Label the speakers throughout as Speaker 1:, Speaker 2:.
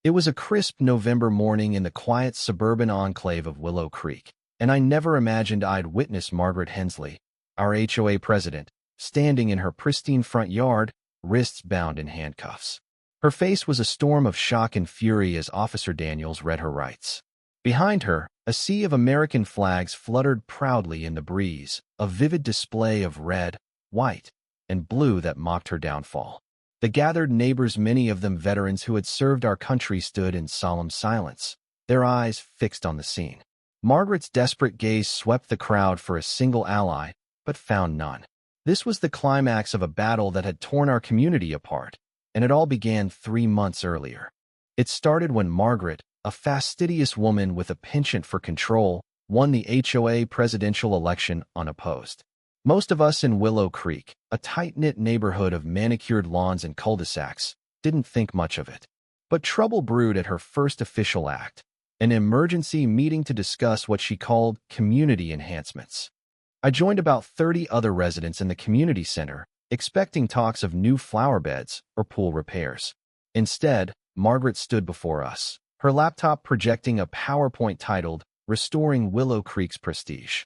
Speaker 1: It was a crisp November morning in the quiet suburban enclave of Willow Creek, and I never imagined I'd witness Margaret Hensley, our HOA president, standing in her pristine front yard, wrists bound in handcuffs. Her face was a storm of shock and fury as Officer Daniels read her rights. Behind her, a sea of American flags fluttered proudly in the breeze, a vivid display of red, white, and blue that mocked her downfall. The gathered neighbors, many of them veterans who had served our country, stood in solemn silence, their eyes fixed on the scene. Margaret's desperate gaze swept the crowd for a single ally, but found none. This was the climax of a battle that had torn our community apart, and it all began 3 months earlier. It started when Margaret, a fastidious woman with a penchant for control, won the HOA presidential election unopposed. Most of us in Willow Creek, a tight-knit neighborhood of manicured lawns and cul-de-sacs, didn't think much of it. But trouble brewed at her first official act, an emergency meeting to discuss what she called community enhancements. I joined about 30 other residents in the community center, expecting talks of new flower beds or pool repairs. Instead, Margaret stood before us, her laptop projecting a PowerPoint titled, "Restoring Willow Creek's Prestige."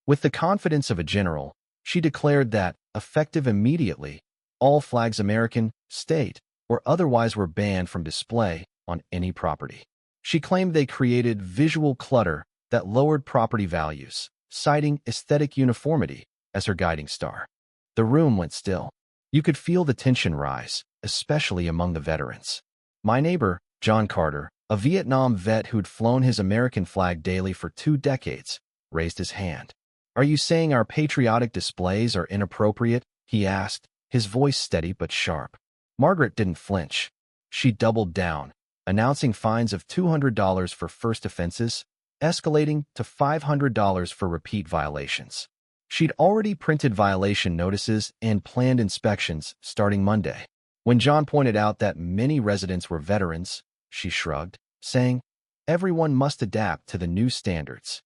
Speaker 1: With the confidence of a general, she declared that, effective immediately, all flags, American, state, or otherwise, were banned from display on any property. She claimed they created visual clutter that lowered property values, citing aesthetic uniformity as her guiding star. The room went still. You could feel the tension rise, especially among the veterans. My neighbor, John Carter, a Vietnam vet who'd flown his American flag daily for 2 decades, raised his hand. "Are you saying our patriotic displays are inappropriate?" he asked, his voice steady but sharp. Margaret didn't flinch. She doubled down, announcing fines of $200 for first offenses, escalating to $500 for repeat violations. She'd already printed violation notices and planned inspections starting Monday. When John pointed out that many residents were veterans, she shrugged, saying, "Everyone must adapt to the new standards."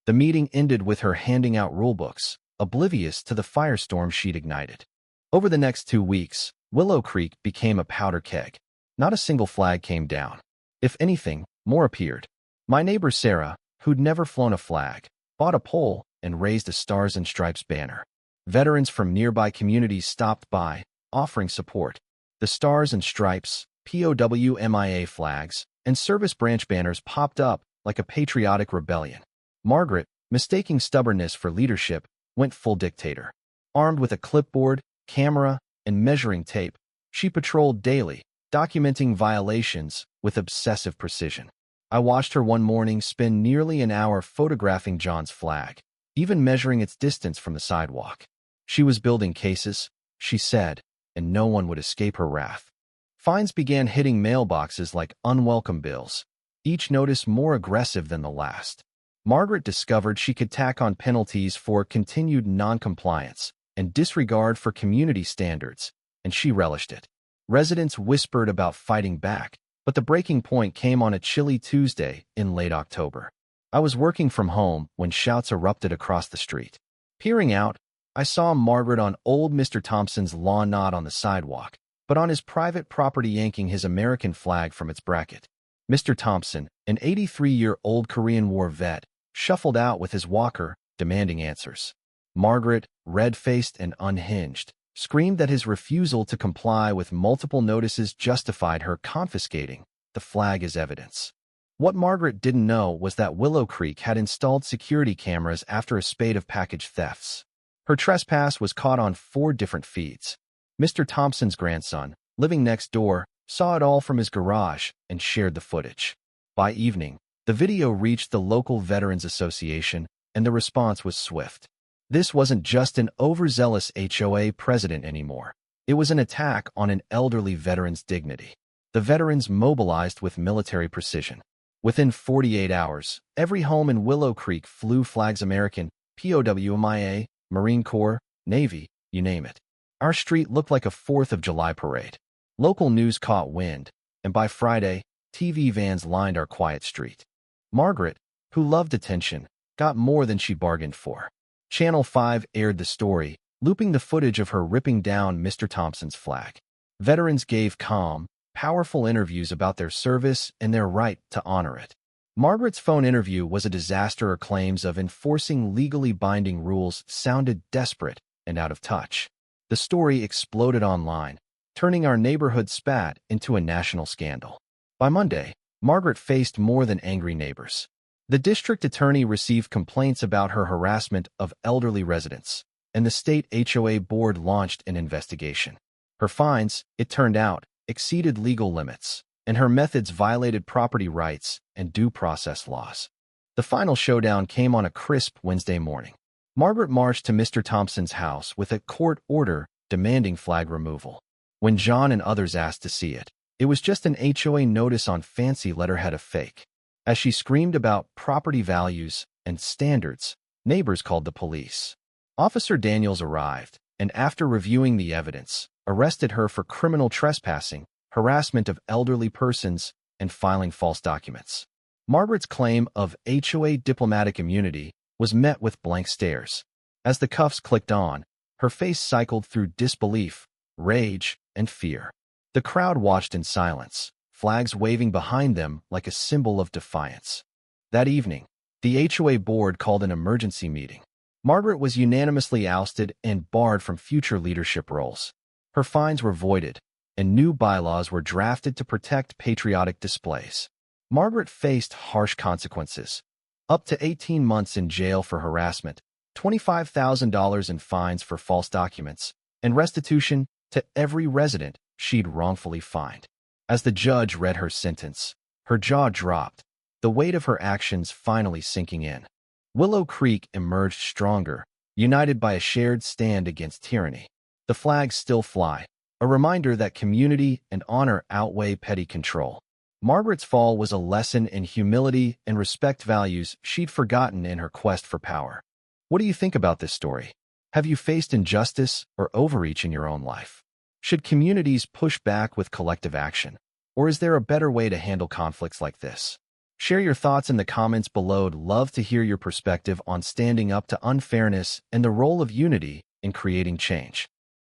Speaker 1: The meeting ended with her handing out rulebooks, oblivious to the firestorm she'd ignited. Over the next 2 weeks, Willow Creek became a powder keg. Not a single flag came down. If anything, more appeared. My neighbor Sarah, who'd never flown a flag, bought a pole and raised a Stars and Stripes banner. Veterans from nearby communities stopped by, offering support. The Stars and Stripes, POWMIA flags, and service branch banners popped up like a patriotic rebellion. Margaret, mistaking stubbornness for leadership, went full dictator. Armed with a clipboard, camera, and measuring tape, she patrolled daily, documenting violations with obsessive precision. I watched her one morning spend nearly an hour photographing John's flag, even measuring its distance from the sidewalk. She was building cases, she said, and no one would escape her wrath. Fines began hitting mailboxes like unwelcome bills, each notice more aggressive than the last. Margaret discovered she could tack on penalties for continued noncompliance and disregard for community standards, and she relished it. Residents whispered about fighting back, but the breaking point came on a chilly Tuesday in late October. I was working from home when shouts erupted across the street. Peering out, I saw Margaret on old Mr. Thompson's lawn, not on the sidewalk, but on his private property, yanking his American flag from its bracket. Mr. Thompson, an 83-year-old Korean War vet, shuffled out with his walker, demanding answers. Margaret, red-faced and unhinged, screamed that his refusal to comply with multiple notices justified her confiscating the flag as evidence. What Margaret didn't know was that Willow Creek had installed security cameras after a spate of package thefts. Her trespass was caught on 4 different feeds. Mr. Thompson's grandson, living next door, saw it all from his garage and shared the footage. By evening, the video reached the local Veterans Association, and the response was swift. This wasn't just an overzealous HOA president anymore. It was an attack on an elderly veteran's dignity. The veterans mobilized with military precision. Within 48 hours, every home in Willow Creek flew flags, American, POWMIA, Marine Corps, Navy, you name it. Our street looked like a 4th of July parade. Local news caught wind, and by Friday, TV vans lined our quiet street. Margaret, who loved attention, got more than she bargained for. Channel 5 aired the story, looping the footage of her ripping down Mr. Thompson's flag. Veterans gave calm, powerful interviews about their service and their right to honor it. Margaret's phone interview was a disaster. Her claims of enforcing legally binding rules sounded desperate and out of touch. The story exploded online, turning our neighborhood spat into a national scandal. By Monday, Margaret faced more than angry neighbors. The district attorney received complaints about her harassment of elderly residents, and the state HOA board launched an investigation. Her fines, it turned out, exceeded legal limits, and her methods violated property rights and due process laws. The final showdown came on a crisp Wednesday morning. Margaret marched to Mr. Thompson's house with a court order demanding flag removal. When John and others asked to see it, it was just an HOA notice on fancy letterhead of fake. As she screamed about property values and standards, neighbors called the police. Officer Daniels arrived, and after reviewing the evidence, arrested her for criminal trespassing, harassment of elderly persons, and filing false documents. Margaret's claim of HOA diplomatic immunity was met with blank stares. As the cuffs clicked on, her face cycled through disbelief, rage, and fear. The crowd watched in silence, flags waving behind them like a symbol of defiance. That evening, the HOA board called an emergency meeting. Margaret was unanimously ousted and barred from future leadership roles. Her fines were voided, and new bylaws were drafted to protect patriotic displays. Margaret faced harsh consequences: up to 18 months in jail for harassment, $25,000 in fines for false documents, and restitution to every resident she'd wrongfully fined. As the judge read her sentence, her jaw dropped, the weight of her actions finally sinking in. Willow Creek emerged stronger, united by a shared stand against tyranny. The flags still fly, a reminder that community and honor outweigh petty control. Margaret's fall was a lesson in humility and respect, values she'd forgotten in her quest for power. What do you think about this story? Have you faced injustice or overreach in your own life? Should communities push back with collective action? Or is there a better way to handle conflicts like this? Share your thoughts in the comments below. I'd love to hear your perspective on standing up to unfairness and the role of unity in creating change.